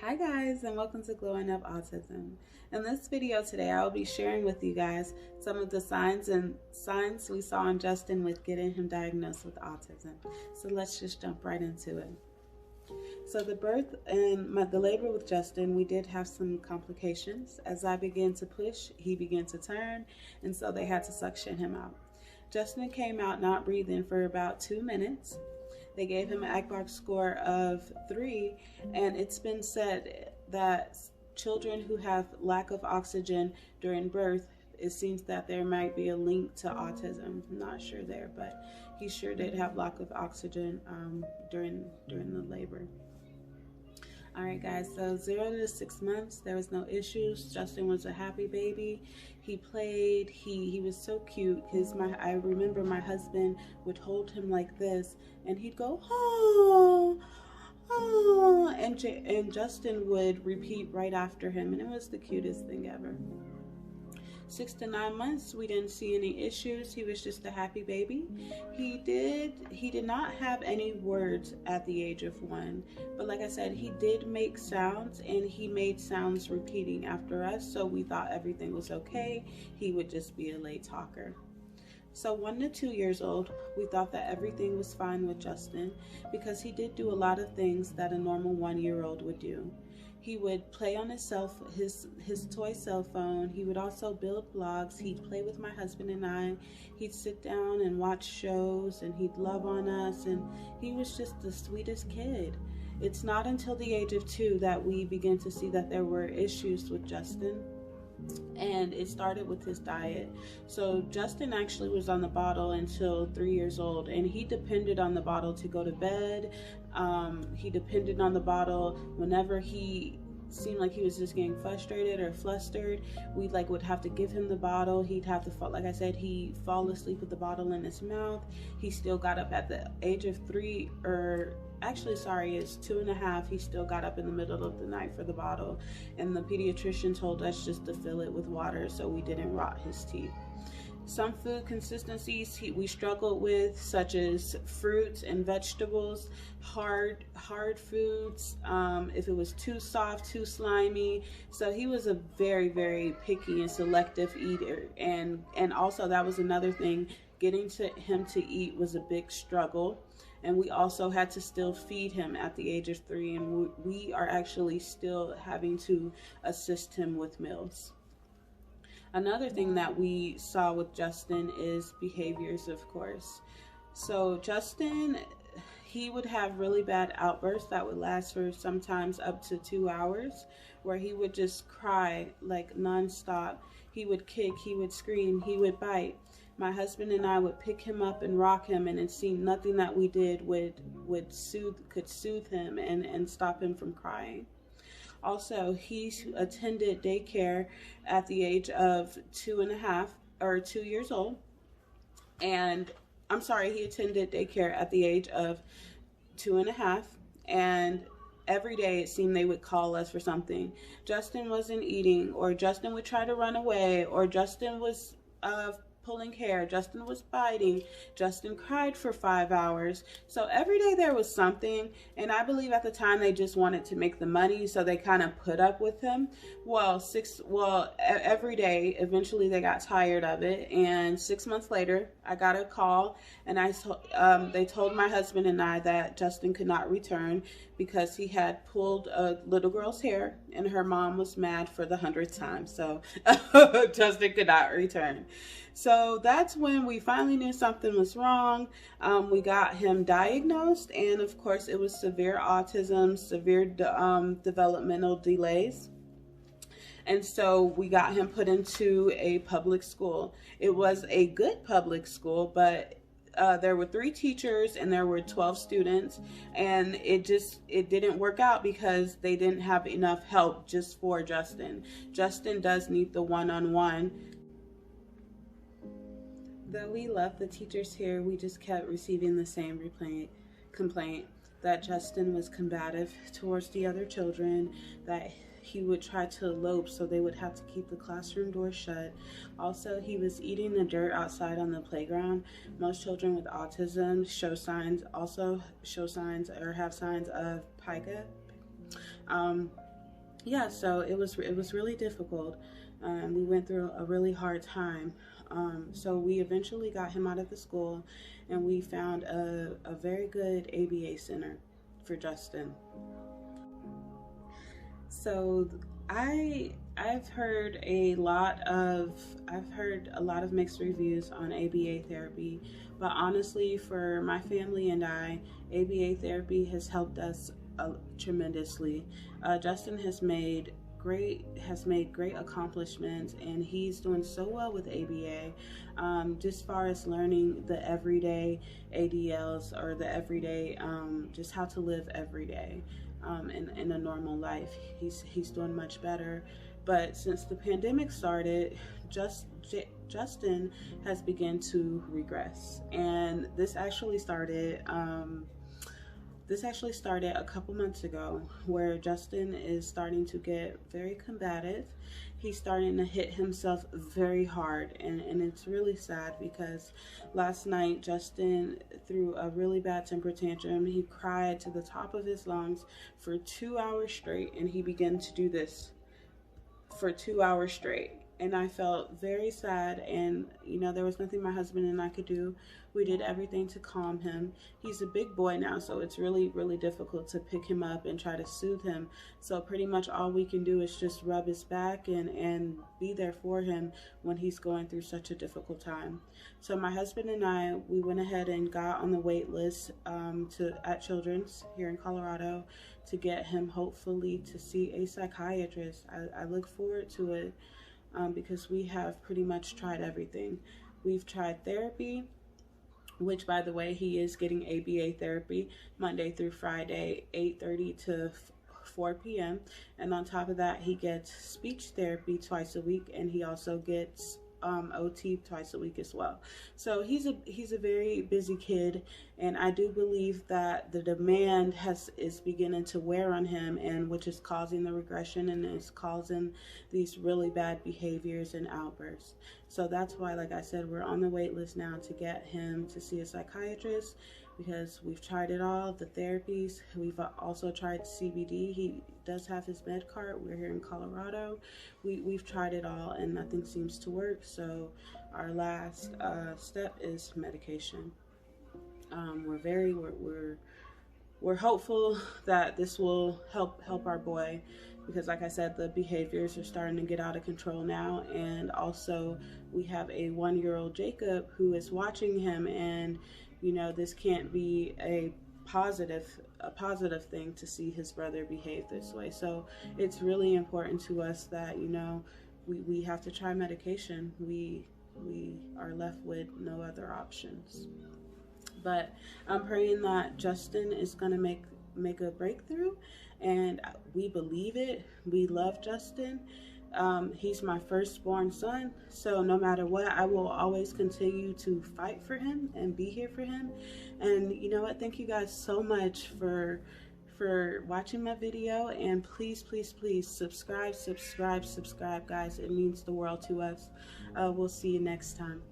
Hi guys, and welcome to Glowing Up Autism. In this video today, I will be sharing with you guys some of the signs we saw in Justin with getting him diagnosed with autism. So let's just jump right into it. So the birth and the labor with Justin, we did have some complications. As I began to push, he began to turn, and so they had to suction him out. Justin came out not breathing for about 2 minutes. They gave him an ACBARC score of 3, and it's been said that children who have lack of oxygen during birth, it seems that there might be a link to autism. I'm not sure there, but he sure did have lack of oxygen during the labor. All right, guys, so 0 to 6 months, there was no issues. Justin was a happy baby. He played, he was so cute. I remember my husband would hold him like this, and he'd go, oh, oh, and Justin would repeat right after him, and it was the cutest thing ever. 6 to 9 months, we didn't see any issues. He was just a happy baby. He did not have any words at the age of 1, but like I said, he did make sounds, and he made sounds repeating after us, so we thought everything was okay. He would just be a late talker. So 1 to 2 years old, we thought that everything was fine with Justin because he did do a lot of things that a normal 1-year-old would do. He would play on his toy cell phone. He would also build blogs. He'd play with my husband and I. He'd sit down and watch shows, and he'd love on us, and he was just the sweetest kid. It's not until the age of 2 that we begin to see that there were issues with Justin, and it started with his diet. So Justin actually was on the bottle until 3 years old, and he depended on the bottle to go to bed. He depended on the bottle whenever he seemed like he was just getting frustrated or flustered. We would have to give him the bottle. He'd have to fall, like I said, he'd fall asleep with the bottle in his mouth. He still got up at the age of 3, or actually, sorry, it's 2.5. He still got up in the middle of the night for the bottle, and the pediatrician told us just to fill it with water so we didn't rot his teeth. Some food consistencies we struggled with, such as fruits and vegetables, hard foods, if it was too soft, too slimy. So he was a very, very picky and selective eater, and also that was another thing. Getting him to eat was a big struggle, and we also had to still feed him at the age of 3, and we are actually still having to assist him with meals. Another thing that we saw with Justin is behaviors, of course. So Justin, he would have really bad outbursts that would last for sometimes up to 2 hours, where he would just cry like nonstop. He would kick, he would scream, he would bite. My husband and I would pick him up and rock him, and it seemed nothing that we did could soothe him and stop him from crying. Also, he attended daycare at the age of 2.5 or 2 years old. And I'm sorry, he attended daycare at the age of 2.5. And every day it seemed they would call us for something. Justin wasn't eating, or Justin would try to run away, or Justin was pulling hair, Justin was biting, Justin cried for 5 hours. So every day there was something, and I believe at the time they just wanted to make the money, so they kind of put up with him. Every day, eventually they got tired of it, and 6 months later, I got a call, and they told my husband and I that Justin could not return because he had pulled a little girl's hair, and her mom was mad for the 100th time, so Justin could not return. So that's when we finally knew something was wrong. We got him diagnosed, and of course it was severe autism, severe developmental delays. And so we got him put into a public school. It was a good public school, but there were 3 teachers and there were 12 students, and it didn't work out because they didn't have enough help just for Justin. Justin does need the one-on-one. Though we love the teachers here, we just kept receiving the same complaint that Justin was combative towards the other children, that he would try to elope, so they would have to keep the classroom door shut. Also, he was eating the dirt outside on the playground. Most children with autism show signs or have signs of pica. yeah, so it was really difficult. We went through a really hard time. So we eventually got him out of the school, and we found a very good ABA center for Justin. So I've heard a lot of mixed reviews on ABA therapy, but honestly, for my family and I, ABA therapy has helped us tremendously. Justin has made great accomplishments, and he's doing so well with ABA. Just far as learning the everyday ADLs, or the everyday, just how to live every day, in a normal life. He's doing much better. But since the pandemic started, Justin has begun to regress, and this actually started a couple months ago, where Justin is starting to get very combative. He's starting to hit himself very hard, and it's really sad because last night Justin threw a really bad temper tantrum. He cried to the top of his lungs for 2 hours straight, and he began to do this for 2 hours straight. And I felt very sad, and there was nothing my husband and I could do. We did everything to calm him. He's a big boy now, so it's really, really difficult to pick him up and try to soothe him. So pretty much all we can do is just rub his back and be there for him when he's going through such a difficult time. So my husband and I, we went ahead and got on the wait list at Children's here in Colorado to get him, hopefully, to see a psychiatrist. I look forward to it. Because we have pretty much tried everything. We've tried therapy, which, by the way, he is getting ABA therapy Monday through Friday, 8:30 to 4 p.m. And on top of that, he gets speech therapy twice a week, and he also gets OT twice a week as well. So he's a very busy kid, and I do believe that the demand is beginning to wear on him, and which is causing the regression and is causing these really bad behaviors and outbursts. So that's why, like I said, we're on the wait list now to get him to see a psychiatrist, because we've tried it all, the therapies. We've also tried CBD. He does have his med card. We're here in Colorado. We've tried it all, and nothing seems to work. So our last step is medication. We're hopeful that this will help our boy, because, like I said, the behaviors are starting to get out of control now. And also, we have a 1-year-old Jacob who is watching him, and this can't be a positive thing to see his brother behave this way. So it's really important to us that we have to try medication. We are left with no other options. But I'm praying that Justin is going to make a breakthrough, and we believe it. We love Justin. He's my firstborn son, so no matter what, I will always continue to fight for him and be here for him. And you know what? Thank you guys so much for watching my video, and please, please, please subscribe, guys. It means the world to us. We'll see you next time.